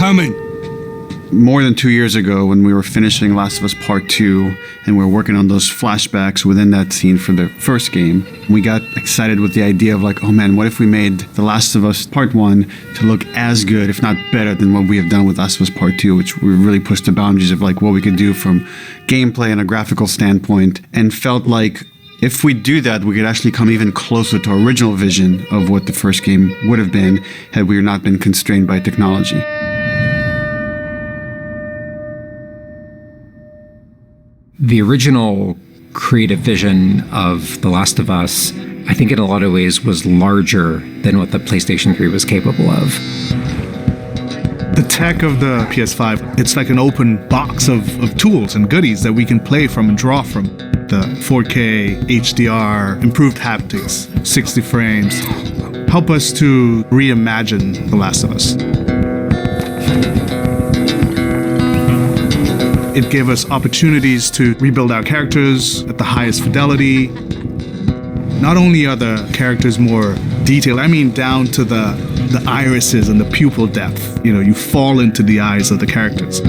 coming. More than 2 years ago, when we were finishing Last of Us Part 2 and we were working on those flashbacks within that scene for the first game, we got excited with the idea of like, oh man, what if we made The Last of Us Part 1 to look as good, if not better, than what we have done with Last of Us Part 2, which we really pushed the boundaries of like what we could do from gameplay and a graphical standpoint, and felt like if we do that, we could actually come even closer to our original vision of what the first game would have been had we not been constrained by technology. The original creative vision of The Last of Us, I think in a lot of ways was larger than what the PlayStation 3 was capable of. The tech of the PS5, it's like an open box of tools and goodies that we can play from and draw from. The 4K, HDR, improved haptics, 60 frames, help us to reimagine The Last of Us. It gave us opportunities to rebuild our characters at the highest fidelity. Not only are the characters more detailed, I mean down to the irises and the pupil depth. You know, you fall into the eyes of the characters.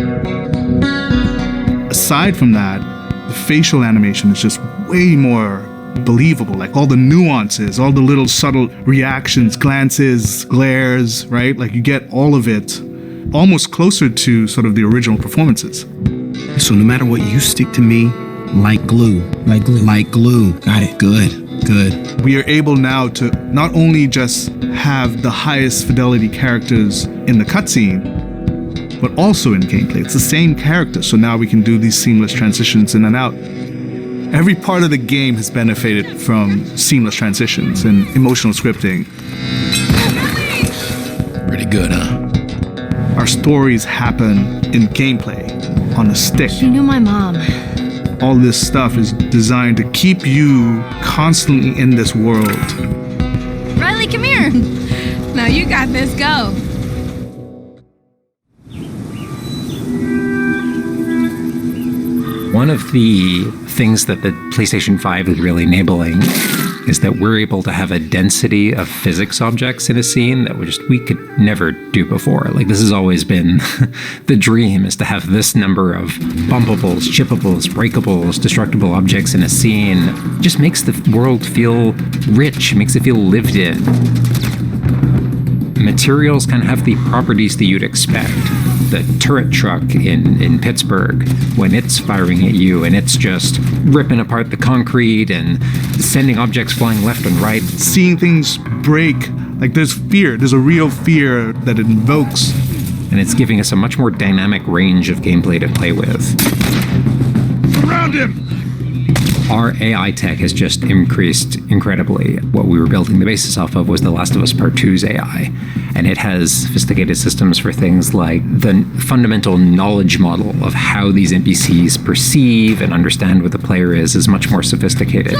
Aside from that, the facial animation is just way more believable. Like all the nuances, all the little subtle reactions, glances, glares, right? Like you get all of it almost closer to sort of the original performances. So no matter what, you stick to me like glue. Like glue. Like glue. Got it. Good. We are able now to not only just have the highest fidelity characters in the cutscene, but also in gameplay. It's the same character, so now we can do these seamless transitions in and out. Every part of the game has benefited from seamless transitions and emotional scripting. Pretty good, huh? Our stories happen in gameplay, on a stick. She knew my mom. All this stuff is designed to keep you constantly in this world. Riley, come here. Now you got this, go. One of the things that the PlayStation 5 is really enabling is that we're able to have a density of physics objects in a scene that we could never do before. Like, this has always been the dream, is to have this number of bumpables, chippables, breakables, destructible objects in a scene. It just makes the world feel rich, makes it feel lived in. Materials can have the properties that you'd expect. The turret truck in Pittsburgh, when it's firing at you and it's just ripping apart the concrete and sending objects flying left and right. Seeing things break, like there's fear, there's a real fear that it invokes. And it's giving us a much more dynamic range of gameplay to play with. Around him! Our AI tech has just increased incredibly. What we were building the basis off of was The Last of Us Part 2's AI. And it has sophisticated systems for things like the fundamental knowledge model of how these NPCs perceive and understand what the player is much more sophisticated.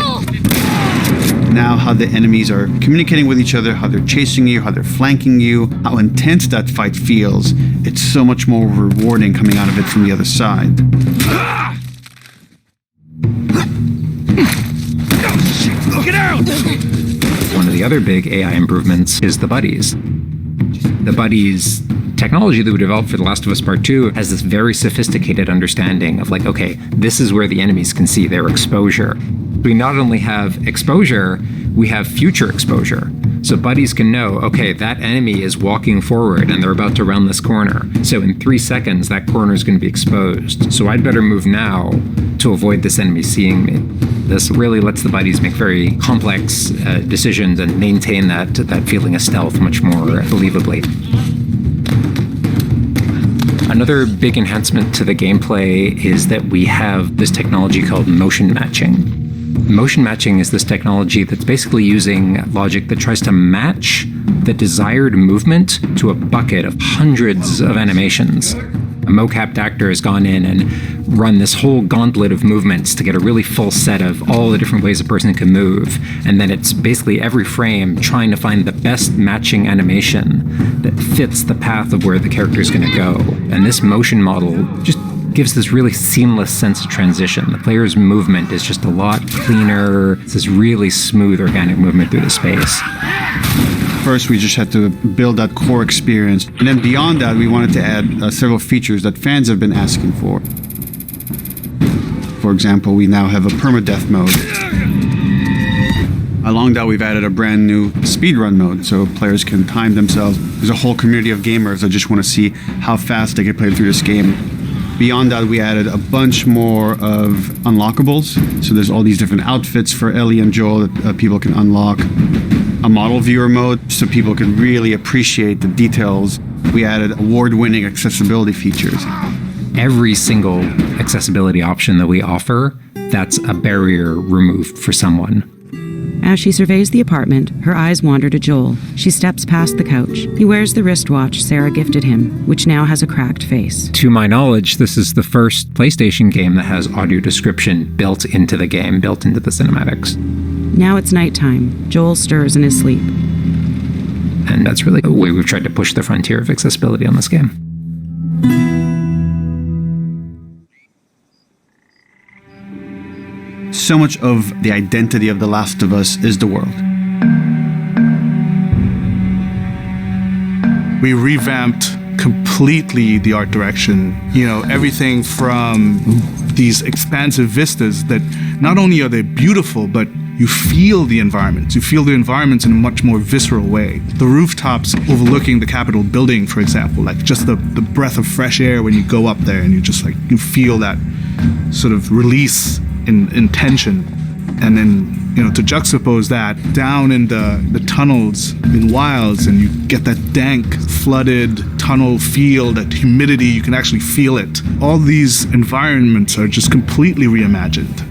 Now how the enemies are communicating with each other, how they're chasing you, how they're flanking you, how intense that fight feels. It's so much more rewarding coming out of it from the other side. Get out! One of the other big AI improvements is the buddies. The buddies technology that we developed for The Last of Us Part 2 has this very sophisticated understanding of like, okay, this is where the enemies can see their exposure. We not only have exposure, we have future exposure. So buddies can know, okay, that enemy is walking forward and they're about to round this corner. So in 3 seconds, that corner is going to be exposed. So I'd better move now to avoid this enemy seeing me. This really lets the buddies make very complex decisions and maintain that feeling of stealth much more believably. Another big enhancement to the gameplay is that we have this technology called motion matching. Motion matching is this technology that's basically using logic that tries to match the desired movement to a bucket of hundreds of animations. A mocapped actor has gone in and run this whole gauntlet of movements to get a really full set of all the different ways a person can move. And then it's basically every frame trying to find the best matching animation that fits the path of where the character is going to go. And this motion model just gives this really seamless sense of transition. The player's movement is just a lot cleaner. It's this really smooth, organic movement through the space. first we just had to build that core experience. And then beyond that, we wanted to add several features that fans have been asking for. For example, we now have a permadeath mode. Along that, we've added a brand new speedrun mode, so players can time themselves. There's a whole community of gamers that just want to see how fast they can play through this game. Beyond that, we added a bunch more of unlockables. So there's all these different outfits for Ellie and Joel that people can unlock. A model viewer mode, so people can really appreciate the details. We added award-winning accessibility features. Every single accessibility option that we offer, that's a barrier removed for someone. As she surveys the apartment, her eyes wander to Joel. She steps past the couch. He wears the wristwatch Sarah gifted him, which now has a cracked face. To my knowledge, this is the first PlayStation game that has audio description built into the game, built into the cinematics. Now it's nighttime. Joel stirs in his sleep. And that's really the way we've tried to push the frontier of accessibility on this game. So much of the identity of The Last of Us is the world. We revamped completely the art direction. Everything from these expansive vistas that not only are they beautiful, but you feel the environments. You feel the environments in a much more visceral way. The rooftops overlooking the Capitol building, for example, like just the breath of fresh air when you go up there and you feel that sort of release in tension. And then, to juxtapose that down in the tunnels in Wilds, and you get that dank, flooded tunnel feel, that humidity, you can actually feel it. All these environments are just completely reimagined.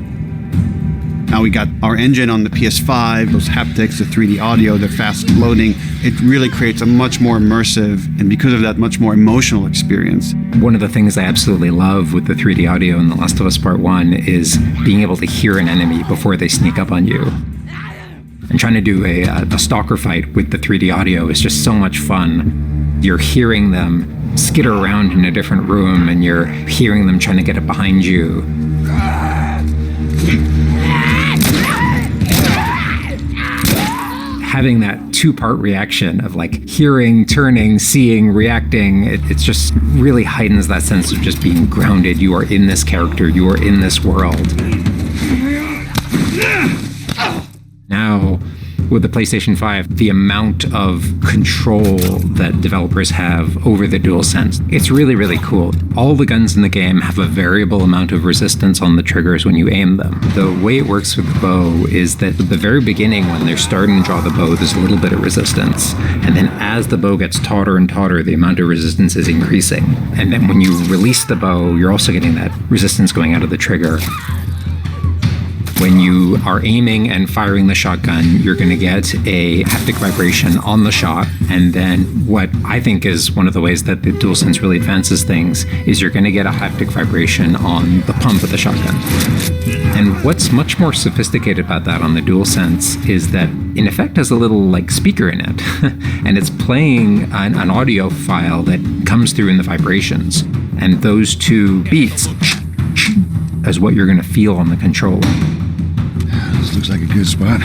Now we got our engine on the PS5, those haptics, the 3D audio, the fast loading. It really creates a much more immersive, and because of that, much more emotional experience. One of the things I absolutely love with the 3D audio in The Last of Us Part 1 is being able to hear an enemy before they sneak up on you. And trying to do a stalker fight with the 3D audio is just so much fun. You're hearing them skitter around in a different room, and you're hearing them trying to get it behind you. Having that two-part reaction of like hearing, turning, seeing, reacting, it just really heightens that sense of just being grounded. You are in this character, you are in this world. Now, with the PlayStation 5, the amount of control that developers have over the DualSense, it's really, really cool. All the guns in the game have a variable amount of resistance on the triggers when you aim them. The way it works with the bow is that at the very beginning, when they're starting to draw the bow, there's a little bit of resistance. And then as the bow gets tauter and tauter, the amount of resistance is increasing. And then when you release the bow, you're also getting that resistance going out of the trigger. When you are aiming and firing the shotgun, you're going to get a haptic vibration on the shot. And then what I think is one of the ways that the DualSense really advances things is you're going to get a haptic vibration on the pump of the shotgun. And what's much more sophisticated about that on the DualSense is that in effect has a little like speaker in it. And it's playing an audio file that comes through in the vibrations. And those two beats is what you're going to feel on the controller. This looks like a good spot.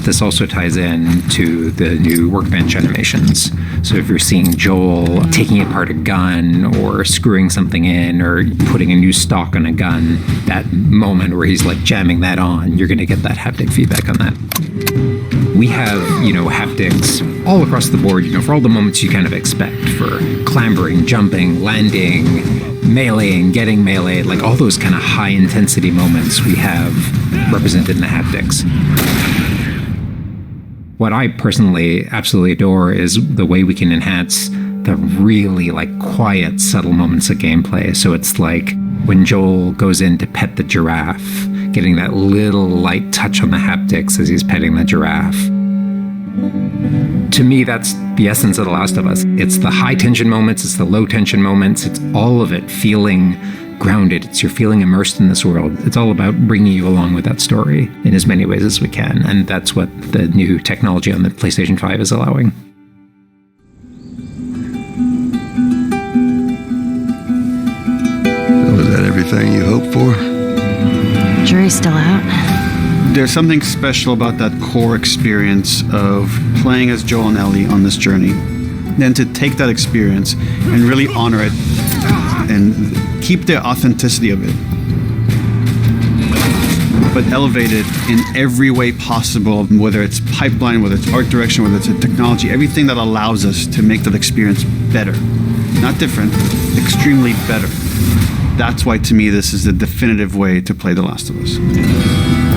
This also ties in to the new workbench animations. So if you're seeing Joel taking apart a gun or screwing something in or putting a new stock on a gun, that moment where he's like jamming that on, you're going to get that haptic feedback on that. We have, haptics all across the board, for all the moments you kind of expect, for clambering, jumping, landing, meleeing, getting meleeed, like all those kind of high intensity moments we have represented in the haptics. What I personally absolutely adore is the way we can enhance the really quiet, subtle moments of gameplay. So it's like when Joel goes in to pet the giraffe, getting that little light touch on the haptics as he's petting the giraffe. To me, that's the essence of The Last of Us. It's the high tension moments, it's the low tension moments, it's all of it feeling grounded. It's you're feeling immersed in this world. It's all about bringing you along with that story in as many ways as we can. And that's what the new technology on the PlayStation 5 is allowing. So is that everything you hoped for? Jury's still out. There's something special about that core experience of playing as Joel and Ellie on this journey. Then to take that experience and really honor it and keep the authenticity of it, but elevate it in every way possible, whether it's pipeline, whether it's art direction, whether it's a technology, everything that allows us to make that experience better. Not different, extremely better. That's why, to me, this is the definitive way to play The Last of Us.